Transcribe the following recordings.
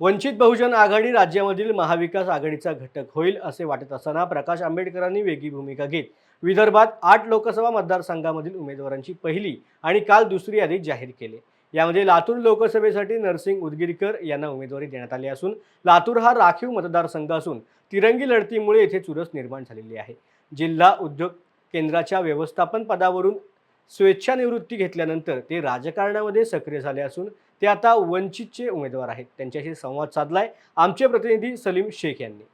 वंचित बहुजन आघाडी राज्यामधील महाविकास आघाडीचा घटक होईल असे वाटत असताना प्रकाश आंबेडकरांनी वेगळी भूमिका घेत विदर्भात 8 लोकसभा मतदारसंघामधील उमेदवारांची पहिली आणि काल दुसरी यादी जाहीर केली। यामध्ये लातूर लोकसभेसाठी नरसिंग उदगीरकर यांना उमेदवारी देण्यात आली असून लातूर हा राखीव मतदारसंघ असून तिरंगी लढतीमुळे येथे चुरस निर्माण झालेली आहे। जिल्हा उद्योग केंद्राच्या व्यवस्थापन पदावरून स्वेच्छानिवृत्ती घेतल्यानंतर ते राजकारणामध्ये सक्रिय झाले असून ते आता वंचितचे उमेदवार आहेत। त्यांच्याशी संवाद साधलाय आमचे प्रतिनिधी सलीम शेख यांनी।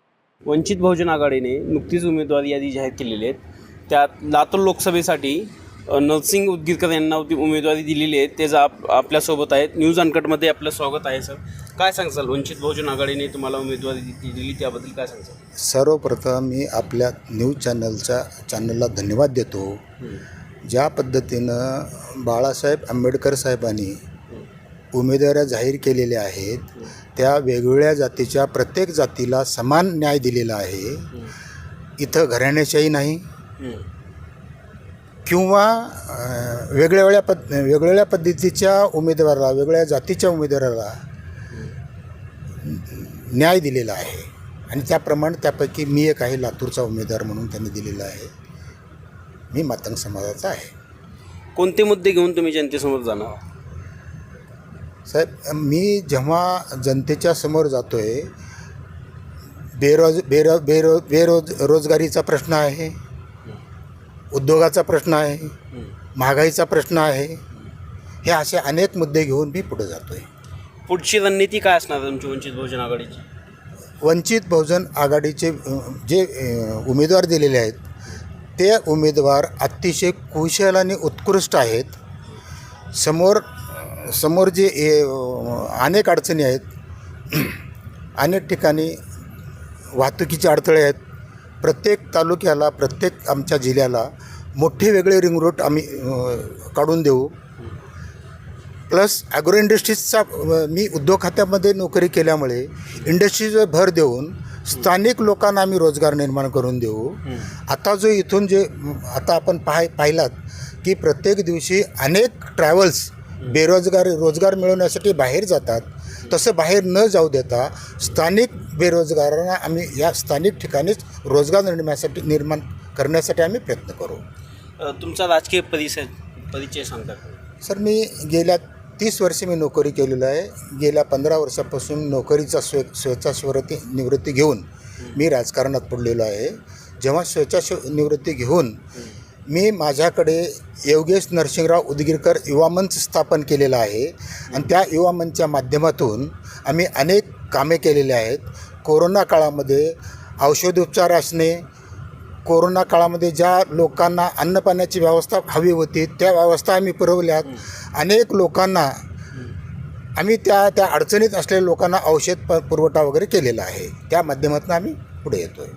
वंचित बहुजन आघाडीने नुकतीच उमेदवारी यादी जाहीर केलेली आहे। त्यात लातूर लोकसभेसाठी नरसिंग उदगीरकर यांना उमेदवारी दिलेली आहे। ते आपल्यासोबत आहेत। न्यूज अनकटमध्ये आपलं स्वागत आहे सर। काय सांगाल, वंचित बहुजन आघाडीने तुम्हाला उमेदवारी दिली त्याबद्दल काय सांगाल? सर्वप्रथम मी आपल्या न्यूज चॅनलला धन्यवाद देतो। ज्या पद्धतीनं बाळासाहेब आंबेडकर साहेबांनी उमेदवाऱ्या जाहीर केलेल्या आहेत त्या वेगवेगळ्या जातीच्या प्रत्येक जातीला समान न्याय दिलेला आहे। इथं घराण्याशाही नाही किंवा वेगवेगळ्या पद्धतीच्या उमेदवाराला, वेगळ्या जातीच्या उमेदवाराला न्याय दिलेला आहे आणि त्याप्रमाणे त्यापैकी मी एक आहे, लातूरचा उमेदवार म्हणून त्यांनी दिलेला आहे। मी मातंग समाजाचा आहे। कोणते मुद्दे घेऊन तुम्ही जनतेसमोर जाणार? साहेब, मी जेव्हा जनतेच्या समोर जातो आहे, बेरोजगारीचा प्रश्न आहे, उद्योगाचा प्रश्न आहे, महागाईचा प्रश्न आहे, हे असे अनेक मुद्दे घेऊन मी पुढे जातो आहे। पुढची रणनीती काय असणार तुमची वंचित बहुजन आघाडीची? वंचित बहुजन आघाडीचे जे उमेदवार दिलेले आहेत ते उमेदवार अतिशय कुशल आणि उत्कृष्ट आहेत। समोर जे अनेक अडचणी आहेत, अनेक ठिकाणी वाहतुकीचे अडथळे आहेत। प्रत्येक तालुक्याला, प्रत्येक आमच्या जिल्ह्याला मोठे वेगळे रिंग रोड आम्ही काढून देऊ। प्लस ॲग्रो इंडस्ट्रीजचा, मी उद्योग खात्यामध्ये नोकरी केल्यामुळे इंडस्ट्रीजवर भर देऊन स्थानिक लोकांना आम्ही रोजगार निर्माण करून देऊ। आता जो इथून आता आपण पाहिलात की प्रत्येक दिवशी अनेक ट्रॅव्हल्स रोजगार मिळवण्यासाठी बाहेर जातात, तसं बाहेर न जाऊ देता स्थानिक बेरोजगारांना आम्ही या स्थानिक ठिकाणीच रोजगार निर्माण करण्यासाठी आम्ही प्रयत्न करू। तुमचा राजकीय परिचय सांगता का? सर, मी गेल्या 30 वर्षे मी नोकरी केलेलं आहे। गेल्या 15 वर्षापासून नोकरीचा स्वेच्छानिवृत्ती घेऊन मी राजकारणात पडलेलो आहे। जेव्हा स्वेच्छानिवृत्ती घेऊन मी माझ्याकडे योगेश नरसिंगराव उदगीरकर युवा मंच स्थापन केलेला आहे आणि त्या युवा मंचच्या माध्यमातून आम्ही अनेक कामे केलेली आहेत। कोरोना काळामध्ये औषधोपचार असणे, कोरोना काळामध्ये ज्या लोकांना अन्नपाण्याची व्यवस्था हवी होती त्या व्यवस्था आम्ही पुरवल्यात। अनेक लोकांना आम्ही त्या अडचणीत असलेल्या लोकांना औषध पुरवठा वगैरे केलेला आहे। त्या माध्यमातून आम्ही पुढे येतो आहे।